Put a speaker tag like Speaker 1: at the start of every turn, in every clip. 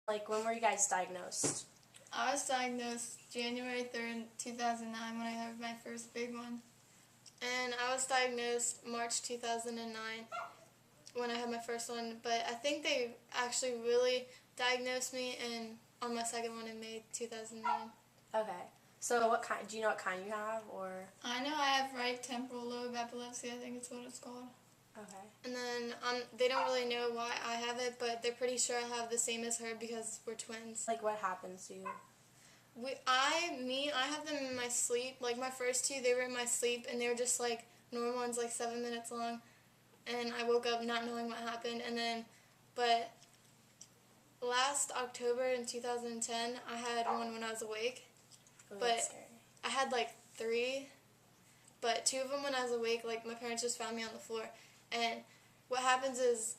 Speaker 1: Like, when were you guys diagnosed?
Speaker 2: I was diagnosed January 3rd, 2009 when I had my first big one. And I was diagnosed March 2009 when I had my first one. But I think they actually really diagnosed me on my second one in May 2009.
Speaker 1: Okay. So what kind, do you know what kind you have, or?
Speaker 2: I know I have right temporal lobe epilepsy, I think it's what it's called.
Speaker 1: Okay.
Speaker 2: And then they don't really know why I have it, but they're pretty sure I have the same as her because we're twins.
Speaker 1: Like, what happens to you?
Speaker 2: I have them in my sleep. Like, my first two, they were in my sleep, and they were just, like, normal ones, like, 7 minutes long. And I woke up not knowing what happened. And then, but last October in 2010, I had one when I was awake.
Speaker 1: Oh,
Speaker 2: But
Speaker 1: that's scary.
Speaker 2: I had, like, 3. But 2 of them when I was awake, like, my parents just found me on the floor. And what happens is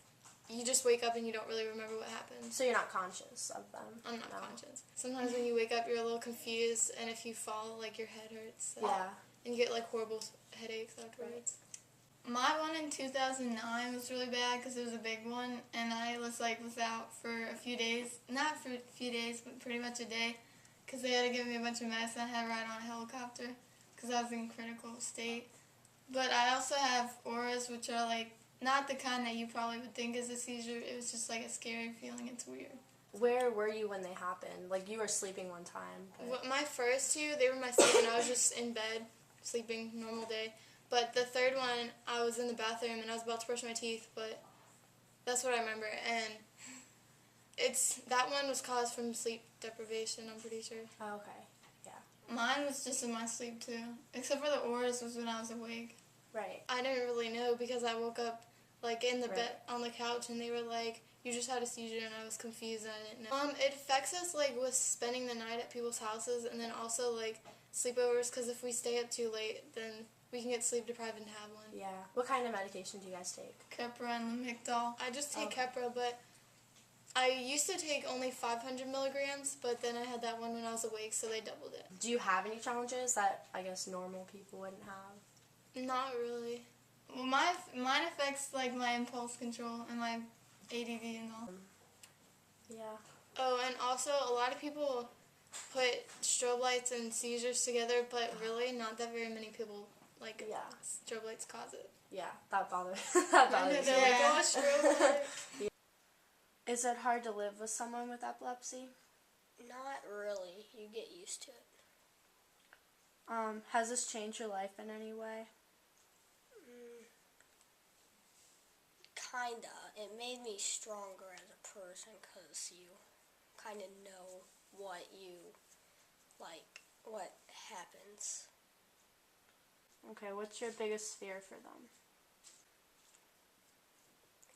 Speaker 2: you just wake up and you don't really remember what happened.
Speaker 1: So you're not conscious of them?
Speaker 2: I'm not conscious. Sometimes when you wake up, you're a little confused, and if you fall, like, your head hurts.
Speaker 1: Yeah.
Speaker 2: And you get, like, horrible headaches afterwards. My one in 2009 was really bad because it was a big one, and I was out for a few days. Not for a few days, but pretty much a day, because they had to give me a bunch of medicine. I had to ride on a helicopter because I was in critical state. But I also have auras, which are, like, not the kind that you probably would think is a seizure. It was just, like, a scary feeling. It's weird.
Speaker 1: Where were you when they happened? Like, you were sleeping one time. But...
Speaker 2: My first 2, they were my sleep, and I was just in bed, sleeping, normal day. But the third one, I was in the bathroom, and I was about to brush my teeth, but that's what I remember. And that one was caused from sleep deprivation, I'm pretty sure.
Speaker 1: Oh, okay.
Speaker 2: Mine was just in my sleep, too. Except for the auras was when I was awake.
Speaker 1: Right.
Speaker 2: I didn't really know because I woke up, like, in the bed on the couch, and they were like, you just had a seizure, and I was confused, and I didn't know. It affects us, like, with spending the night at people's houses, and then also, like, sleepovers, because if we stay up too late, then we can get sleep deprived and have one.
Speaker 1: Yeah. What kind of medication do you guys take?
Speaker 2: Keppra and Lamictal. I just take Keppra, but I used to take only 500 milligrams, but then I had that one when I was awake, so they doubled it.
Speaker 1: Do you have any challenges that, I guess, normal people wouldn't have?
Speaker 2: Not really. Well, mine affects, like, my impulse control and my ADD and all.
Speaker 1: Yeah.
Speaker 2: Oh, and also, a lot of people put strobe lights and seizures together, but really, not that very many people, like, strobe lights cause it.
Speaker 1: Yeah, that bothers me. They're like,
Speaker 2: oh, strobe light.
Speaker 1: Yeah. Is it hard to live with someone with epilepsy?
Speaker 3: Not really. You get used to it.
Speaker 1: Has this changed your life in any way?
Speaker 3: Kinda. It made me stronger as a person because you kind of know what happens.
Speaker 1: Okay, what's your biggest fear for them?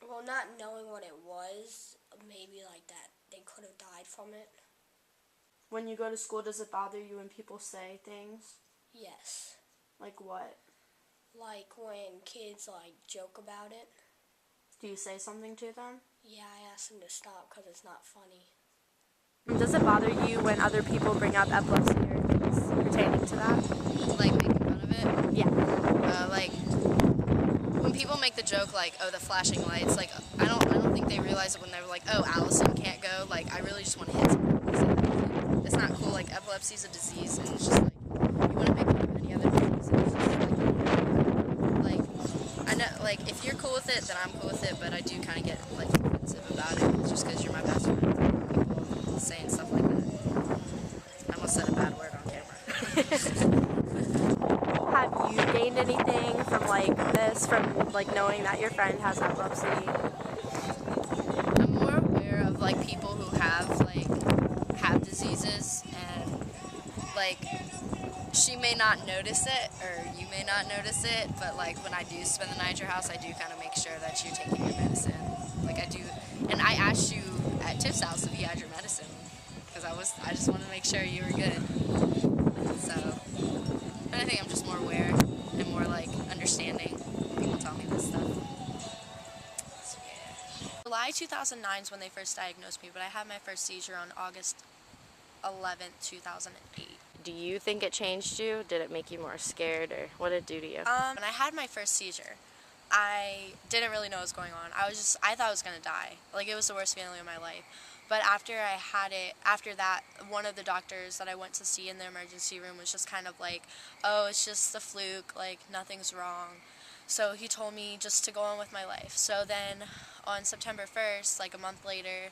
Speaker 3: Well, not knowing what it was, maybe like that they could have died from it.
Speaker 1: When you go to school, does it bother you when people say things?
Speaker 3: Yes.
Speaker 1: Like what?
Speaker 3: Like when kids, like, joke about it.
Speaker 1: Do you say something to them?
Speaker 3: Yeah, I ask them to stop because it's not funny.
Speaker 1: Does it bother you when other people bring up epilepsy or things pertaining to that?
Speaker 4: Like making fun of it?
Speaker 1: Yeah.
Speaker 4: Like when people make the joke like, oh, the flashing lights, like I don't think they realize it when they're like, oh, Allison can't go. Like I really just want to hit someone. It's not cool. Like epilepsy is a disease, and it's just like you wouldn't make fun of any other disease. It's just like I know, like if you're cool with it, then I'm cool with it. But I do kind of get like defensive about it, just because you're my best friend. People saying stuff like that. I almost said a bad word on camera.
Speaker 1: Have you gained anything from like this, from like knowing that your friend has epilepsy?
Speaker 4: I'm more aware of like people who have diseases, and like she may not notice it or you may not notice it, but like when I do spend the night at your house, I do kind of make sure that you're taking your medicine. Like I do, and I asked you at Tiff's house if you had your medicine because I just wanted to make sure you were good. So, but I think I'm just more aware and more like understanding. People tell me this stuff. So, yeah.
Speaker 1: July 2009 is when they first diagnosed me, but I had my first seizure on August 11th, 2008.
Speaker 5: Do you think it changed you? Did it make you more scared, or what did it do to you?
Speaker 1: When I had my first seizure, I didn't really know what was going on. I thought I was going to die. Like, it was the worst feeling of my life. But after that, one of the doctors that I went to see in the emergency room was just kind of like, oh, it's just a fluke, like nothing's wrong. So he told me just to go on with my life. So then on September 1st, like a month later,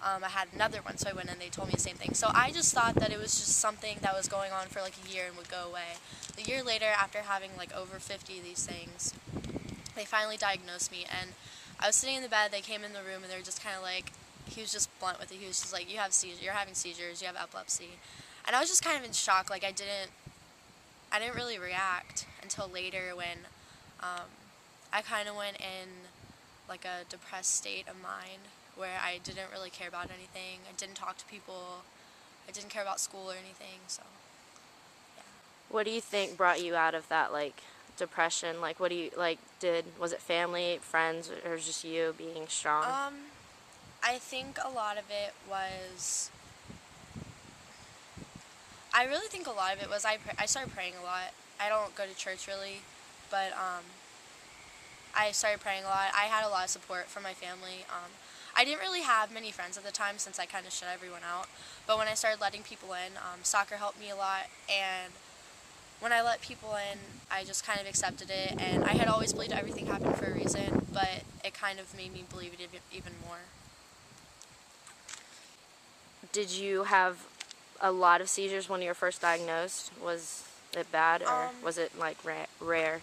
Speaker 1: I had another one, so I went and they told me the same thing. So I just thought that it was just something that was going on for like a year and would go away. A year later, after having like over 50 of these things, they finally diagnosed me, and I was sitting in the bed, they came in the room, and they were just kind of like, he was just blunt with it. He was just like, you're having seizures, you have epilepsy. And I was just kind of in shock, like I didn't really react until later when I kind of went in like a depressed state of mind where I didn't really care about anything. I didn't talk to people. I didn't care about school or anything, so yeah.
Speaker 5: What do you think brought you out of that, like, depression? Like, what do you, like, was it family, friends, or just you being strong?
Speaker 1: I think a lot of it was, I really think a lot of it was I started praying a lot. I don't go to church really, but I started praying a lot. I had a lot of support from my family. I didn't really have many friends at the time since I kind of shut everyone out. But when I started letting people in, soccer helped me a lot. And when I let people in, I just kind of accepted it. And I had always believed everything happened for a reason, but it kind of made me believe it even more.
Speaker 5: Did you have a lot of seizures when you were first diagnosed? Was it bad, or was it, like, rare?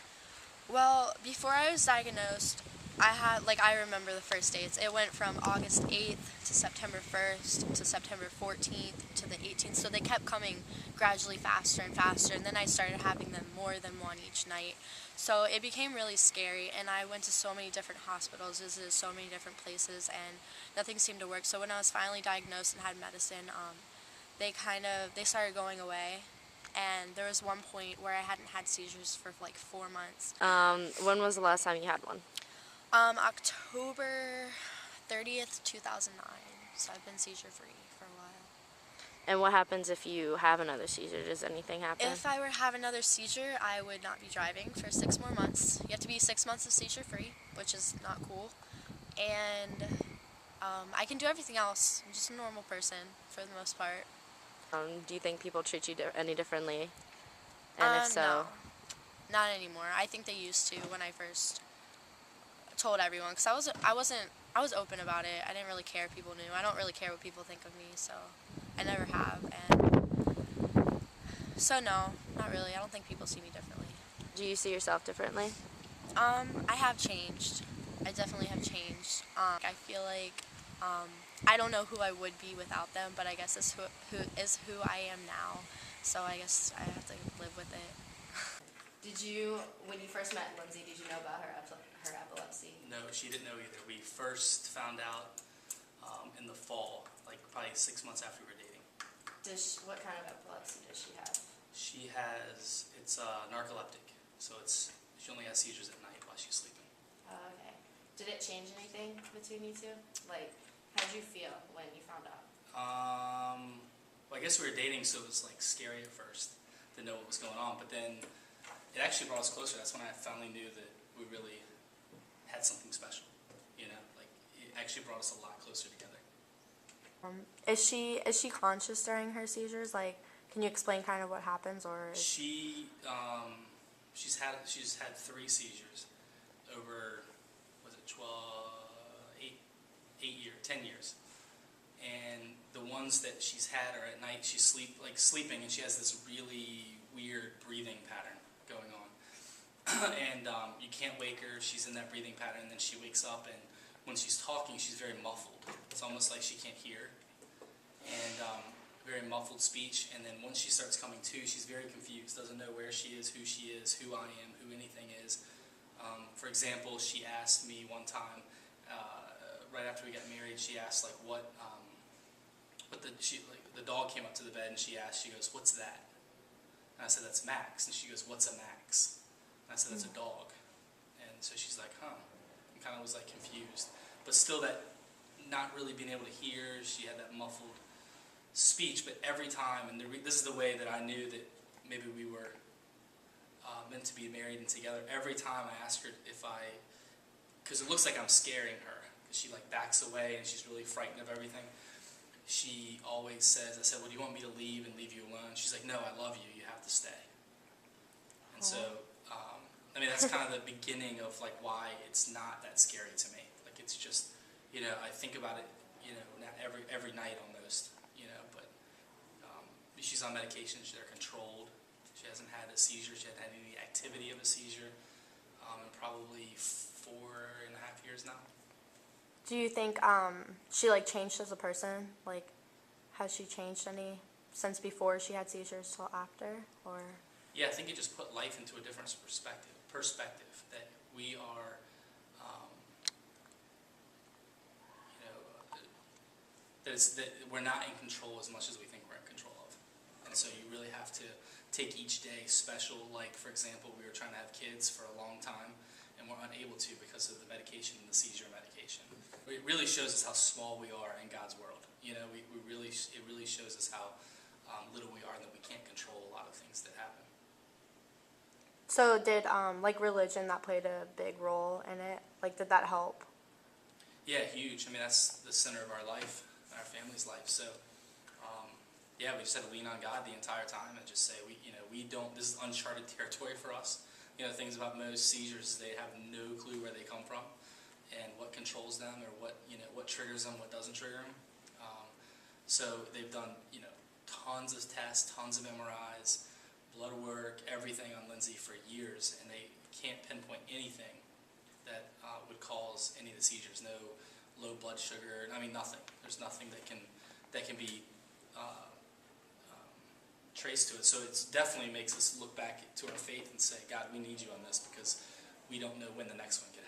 Speaker 1: Well, before I was diagnosed, I remember the first dates. It went from August 8th to September 1st to September 14th to the 18th. So they kept coming gradually faster and faster, and then I started having them more than one each night. So it became really scary, and I went to so many different hospitals, visited so many different places, and nothing seemed to work. So when I was finally diagnosed and had medicine, they started going away. And there was one point where I hadn't had seizures for like 4 months.
Speaker 5: When was the last time you had one?
Speaker 1: October 30th, 2009. So I've been seizure-free for a while.
Speaker 5: And what happens if you have another seizure? Does anything happen?
Speaker 1: If I were to have another seizure, I would not be driving for 6 more months. You have to be 6 months of seizure-free, which is not cool. And I can do everything else. I'm just a normal person for the most part.
Speaker 5: Do you think people treat you any differently? And if so?
Speaker 1: No, not anymore. I think they used to when I first told everyone, because I was open about it. I didn't really care if people knew. I don't really care what people think of me, so I never have. And so no, not really. I don't think people see me differently.
Speaker 5: Do you see yourself differently?
Speaker 1: I have changed. I definitely have changed. I feel like I don't know who I would be without them, but I guess it's who I am now. So I guess I have to live with it.
Speaker 4: Did you, when you first met Lindsay, did you know about her epilepsy?
Speaker 6: No, she didn't know either. We first found out in the fall, like probably 6 months after we were dating.
Speaker 4: What kind of epilepsy does she have?
Speaker 6: It's narcoleptic, so she only has seizures at night while she's sleeping.
Speaker 4: Oh, okay. Did it change anything between you two? Like, how did you feel when you found out?
Speaker 6: Well, I guess we were dating, so it was like scary at first to know what was going on, but then it actually brought us closer. That's when I finally knew that we really had something special, you know? Like, it actually brought us a lot closer together.
Speaker 1: Is she conscious during her seizures? Like, can you explain kind of what happens, or?
Speaker 6: She's had 3 seizures over, was it 10 years. And the ones that she's had are at night. She's sleeping, and she has this really weird breathing pattern going on. And you can't wake her. She's in that breathing pattern, and then she wakes up, and when she's talking, she's very muffled. It's almost like she can't hear, and very muffled speech. And then once she starts coming to, she's very confused, doesn't know where she is, who I am, who anything is. For example, she asked me one time, right after we got married, she asked the dog came up to the bed, and she goes, "What's that?" And I said, "That's Max." And she goes, "What's a Max?" And I said, "That's a dog." And so she's like, "Huh," and kind of was like confused, but still that not really being able to hear. She had that muffled speech, but every time, and this is the way that I knew that maybe we were meant to be married and together. Every time I ask her because it looks like I'm scaring her, because she like backs away and she's really frightened of everything. she always says, I said, well, do you want me to leave and leave you alone? She's like, no, I love you. You have to stay. And so, I mean, that's kind of the beginning of like why it's not that scary to me. Like it's just, I think about it, now every night almost, but she's on medications. They're controlled. She hasn't had a seizure. She hasn't had any activity of a seizure in probably 4.5 years now.
Speaker 5: Do you think she like changed as a person? Like, has she changed any since before she had seizures till after, or?
Speaker 6: Yeah, I think it just put life into a different perspective. That we are, that we're not in control as much as we think we're in control of, and so you really have to take each day special. Like for example, we were trying to have kids for a long time, and we're unable to because of the medication and the seizure medication. It really shows us how small we are in God's world. It really shows us how little we are, and that we can't control a lot of things that happen.
Speaker 5: So did like religion, that played a big role in it? Like, did that help?
Speaker 6: Yeah, huge. I mean, that's the center of our life, our family's life. So, yeah, we just had to lean on God the entire time and just say, we don't. This is uncharted territory for us. Things about most seizures, they have no clue where they come from, and what controls them, or what triggers them, what doesn't trigger them. So they've done tons of tests, tons of MRIs, blood work, everything on Lindsay for years, and they can't pinpoint anything that would cause any of the seizures. No low blood sugar. I mean, nothing. There's nothing that can be traced to it. So it definitely makes us look back to our faith and say, God, we need you on this, because we don't know when the next one can